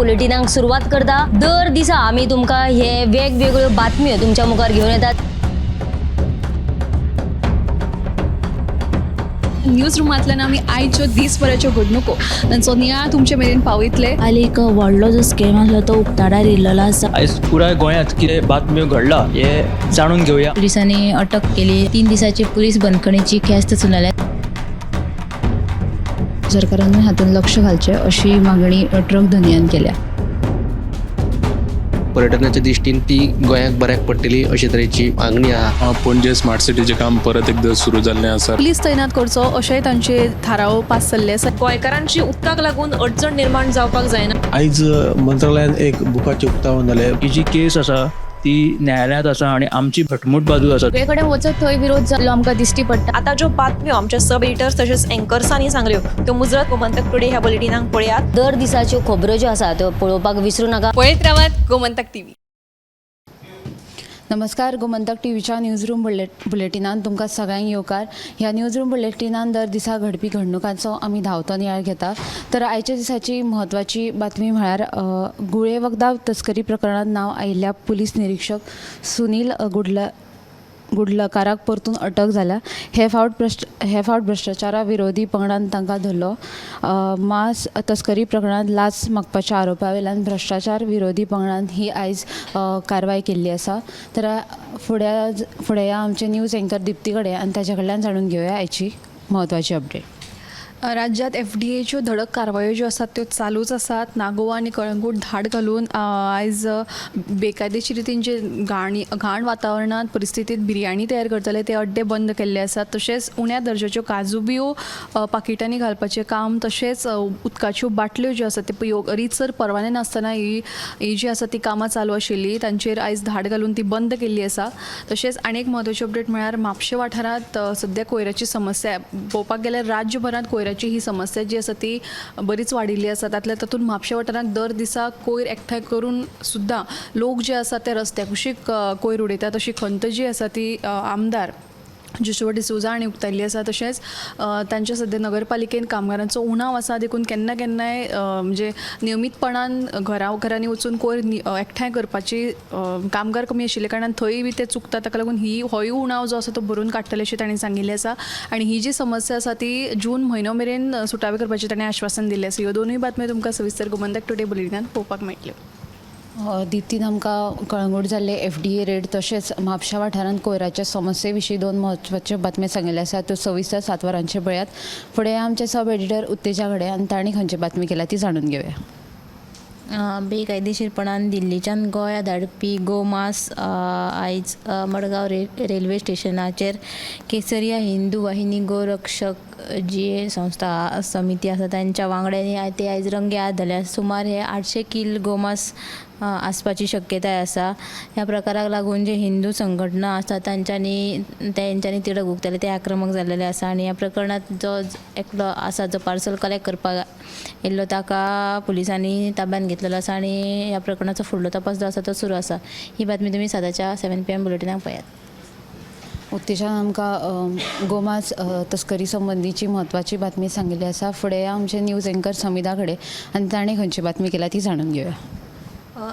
बुलेटिनाक सुरुवात करता। दर दिसा आम्ही तुमका हे वेगवेगळ्यो बातम्यो तुमच्या मुखार घेऊन येतात। न्यूज रुमांतल्यान आमी आयच्यो दिसभराच्यो घडणुको तांचो नियाळ तुमचे मेरेन पावयतले। आली एक व्हडलो जो स्कॅम आसलो तो उक्ताडार येयल्लो आसा। आयज पुराय गोंयांत कितें बातम्यो घडला हे जाणून घेवया। पुलिसांनी अटक केली। 3 दिसाची पुलीस बंदखणीची ख्यास्त सुनायल्या। सरकारान हातूंत लक्ष घालचें अशी मागणी ट्रक धनियान केल्या। पर्यटनाच्या दृश्टीन ती गोंयांक बऱ्याक पडटली अशे तरेची मागणी आहा। पणजे स्मार्ट सिटीचें काम परत एकदा सुरू जाल्लें आसा। पुलीस तैनात करचो अशेंय तांचे थाराव पास जाल्ले आसा। गोंयकारांची उदकाक लागून अडचण निर्माण जावपाक जायना। आयज मंत्रालयान एक बुकाचें उक्तावण जालें। ही जी केस आसा ती न्यायालयांत आसा आणि आमची घटमूट बाजू आसा। सगळे कडेन वचत थंय विरोध जाल्लो आमकां दिश्टी पडटा। आता ज्यो बातम्यो आमच्या सब एडिटर्स तशेंच एंकर्सांनी सांगल्यो त्यो मुजरत गोमंतक टुडे ह्या बुलेटिनाक पळयात। दर दिसाच्यो खबरो ज्यो आसा त्यो पळोवपाक विसरू नका। पळयत रावात गोमंतक टीव्ही। नमस्कार, गोमंतक टीव्हीच्या न्यूजरूम बुलेटिनान तुमकां सगळ्यांक येवकार। ह्या न्यूजरूम बुलेटिनान दर दिसा घडपी घडणुकांचो आमी धांवतो नियाळ घेता। तर आयच्या दिसाची म्हत्वाची बातमी म्हळ्यार गुळे वखदां तस्करी प्रकरणांत नांव आयिल्ल्या पुलीस निरीक्षक सुनील गुडलकाराक परतून अटक जाल्या। हे फावट भ्रश्टाचारा विरोधी पंगडान तांकां धरलो। मास तस्करी प्रकरणांत लाच मागपाच्या आरोपा वयल्यान भ्रश्टाचार विरोधी पंगडान ही आयज कारवाय केल्ली आसा। तर फुडें आमचे न्यूज एंकर दिप्ती कडेन आनी ताचे कडल्यान जाणून घेवया आयची म्हत्वाची अपडेट। राज्यात FDAच्यो धडक कारवायो ज्यो आसात त्यो चालूच आसात। नागोवा आनी कळंगूट धाड घालून आयज बेकायदेशीर रितीन जे घाण वातावरणांत परिस्थितीत बिर्याणी तयार करताले ते अड्डे बंद केल्ले आसात। तशेंच उण्या दर्जाच्यो काजू बियो पाकिटांनी घालपाचें काम, तशेंच उदकाच्यो बाटल्यो ज्यो आसात ते रितसर परवाने नासतना ही जी आसा ती कामां चालू आशिल्ली तांचेर आयज धाड घालून ती बंद केल्ली आसा। तशेंच आनी एक म्हत्वाची अपडेट म्हळ्यार म्हापशे वाठारांत सद्या कोयराची समस्या पळोवपाक गेल्यार राज्यभरांत कोयराची ही समस्या जी आसा ती बरीच वाडिल्ली आसा। तातूंत म्हापशे वाठारांत दर दिसा कोयर एकठांय करून सुद्दां लोक जे आसा ते रस्त्या कुशीक कोयर उडयतात अशी खंत जी आसा ती आमदार जोशुआ डिसोजा हांणी उक्तायल्ली आसा। तशेंच तांच्या सद्या नगरपालिकेन कामगारांचो उणाव आसा देखून केन्ना केन्नाय म्हणजे नियमीतपणान घरांनी वचून कोयर एकठांय करपाची कामगार कमी आशिल्ले कारणान थंय बी ते चुकतात। ताका लागून होय उणाव जो आसा तो भरून काडटले अशें तांणी सांगिल्लें आसा। आनी ही जी समस्या आसा ती जून म्हयनो मेरेन सुटावे करपाचें ताणें आश्वासन दिल्लें आसा। ह्यो दोनूय बातम्यो तुमकां सविस्तर गोमंतक टुडे बुलेटिनांत पळोवपाक मेळटल्यो। दिप्तीन आमकां कळंगूट जाल्ले FDA रेड तशेंच म्हापशा वाठारांत कोयराच्या समस्ये विशीं 2 म्हत्वाच्यो बातम्यो सांगिल्ल्यो आसात। त्यो सविस्तर 7 वरांचेर पळयात। फुडें आमचे सब एडिटर उत्तेजा कडेन आनी तांणी खंयची बातमी केल्या ती जाणून घेवया। बेकायदेशीरपणान दिल्लीच्यान गोंया धाडपी गोमांस आयज मडगांव रेल्वे स्टेशनाचेर केसरिया हिंदू वाहिनी गोरक्षक जी संस्था समिती आसा तांच्या वांगड्यांनी ते आयज रंगे हात धरल्या। सुमार हे 800 किल गोमांस आसपाची शक्यताय आसा। ह्या प्रकाराक लागून जे हिंदू संघटना आसा तेंच्यांनी तिडक उक्ताले ते आक्रमक जाल्लेले आसा। आनी ह्या प्रकरणात जो एकलो आसा जो पार्सल कलेक्ट करपाक येयल्लो ताका पुलिसांनी ताब्यात घेतलेलो आसा आनी ह्या प्रकरणाचो फुडलो तपास जो आसा तो सुरू आसा। ही बातमी तुमी सदांच्या 7 PM बुलेटिनाक पळयात। उत्तेजान आमकां गोमांस तस्करी संबंधीची म्हत्वाची बातमी सांगिल्ली आसा। फुडें आमचे न्यूज एंकर समिधा कडेन आनी ताणें खंयची बातमी केल्या ती जाणून घेवया।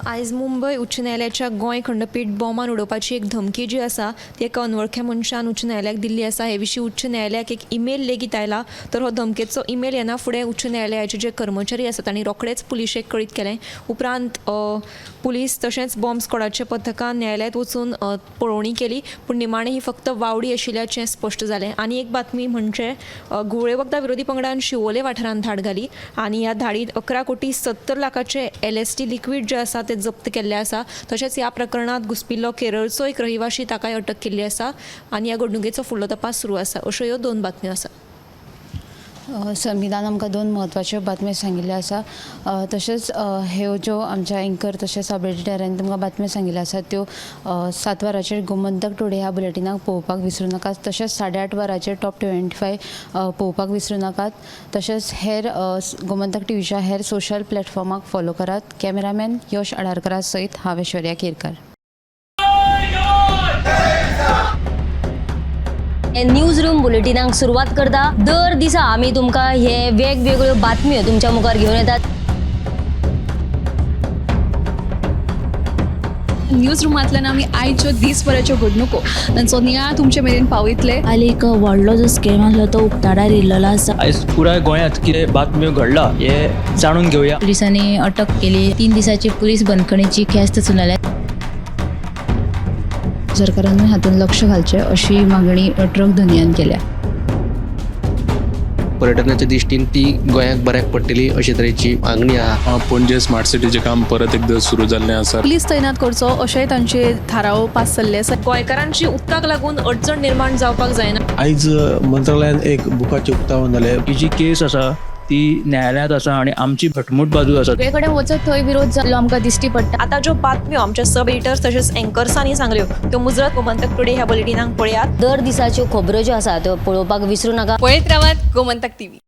आयज मुंबय उच्च न्यायालयाच्या गोंय खंडपीठ बॉम्बान उडोवपाची एक धमकी जी आसा ती एका अनवळख्या मनशान उच्च न्यायालयाक दिल्ली आसा। हे विशीं उच्च न्यायालयाक एक ईमेल लेगीत आयला। तर हो धमकेचो ईमेल येना फुडें उच्च न्यायालयाचे जे कर्मचारी आसा तांणी रोखडेच पुलिशेक कळीत केलें। उपरांत पुलीस तशेंच बॉम्ब स्क्वॉडाच्या पथकान न्यायालयात वचून पळोवणी केली पूण निमाणें ही फक्त वावडी आशिल्ल्याचें स्पश्ट जालें। आनी एक बातमी म्हणजे गुळे वखदां विरोधी पंगडान शिवोले वाठारांत धाड घाली आनी ह्या धाडीत 11 कोटी 70 लाखाचे LSD लिक्वीड जे आसा ते जप्त केल्ले आसा। तशेंच ह्या प्रकरणात घुसपिल्लो केरळचो एक रहिवाशी ताकाय अटक केल्ली आसा आनी ह्या घडणुकेचो फुडलो तपास सुरू आसा। अश्यो ह्यो 2 बातम्यो आसा। संविधान आमकां 2 म्हत्वाच्यो बातम्यो सांगिल्ल्यो आसा। तशेंच ह्यो ज्यो आमच्या एंकर तशेंच सब एडिटरांनी तुमकां बातम्यो सांगिल्ल्यो आसात त्यो 7 वरांचेर गोमंतक टुडे ह्या बुलेटिनाक पळोवपाक विसरूं नाकात। तशेंच 8:30 वरांचेर टॉप 25 पळोवपाक विसरूं नाकात। तशेंच हेर गोमंतक टीव्हीच्या हेर सोशल प्लॅटफॉर्माक फॉलो करात। कॅमेरामॅन यश आडारकरा सयत हांव ऐश्वर्या केरकर। न्यूज रूम बुलेटिनाक सुरुवात करता। दर दिसा आम्ही तुमकां हे वेगवेगळ्यो बातम्यो तुमच्या मुखार घेऊन येतात। न्यूज रुमांतल्यान आमी आयच्यो दीसभराच्यो घडणुको तांचो नियाळ तुमचे मेरेन पावयतले. आली एक व्हडलो जो स्कॅम आसलो तो उक्ताडार येयल्लो आसा. आयज पुराय गोंयांत कितें बातम्यो घडला हे जाणून घेवया. पुलिसांनी अटक केली. 3 दिसाची पुलीस बंदखणीची ख्यास्त सुनायल्या. सरकारान हातूंत लक्ष घालचें अशी मागणी ट्रक धनियान केल्या. पर्यटनाच्या दिश्टीन ती गोंयाक बऱ्याक पडटली अशे तरेची मागणी आहा. पणजे स्मार्ट सिटीचें काम परत एकदा सुरू जाल्लें आसा. पुलीस तैनात करचो अशेंय तांचे थाराव पास जाल्ले आसा. गोंयकारांची उदकाक लागून अडचण निर्माण जावपाक जायना. आयज मंत्रालयान एक बुकाचें उक्तावण जालें. ही जी केस आसा ती न्यायालयांत आसा आणि आमची भटमूट बाजू आसा. सगळे कडेन वचत थंय विरोध जाल्लो आमकां दिश्टी पडटा. आता ज्यो बातम्यो आमच्या सब एडिटर्स तशेंच अँकर्सांनी सांगल्यो त्यो मुजरत गोमंतक टुडे ह्या बुलेटिनाक पळयात. दर दिसाच्यो खबरो ज्यो आसा त्यो पळोवपाक विसरूं नाका. पळयत रावात गोमंतक TV.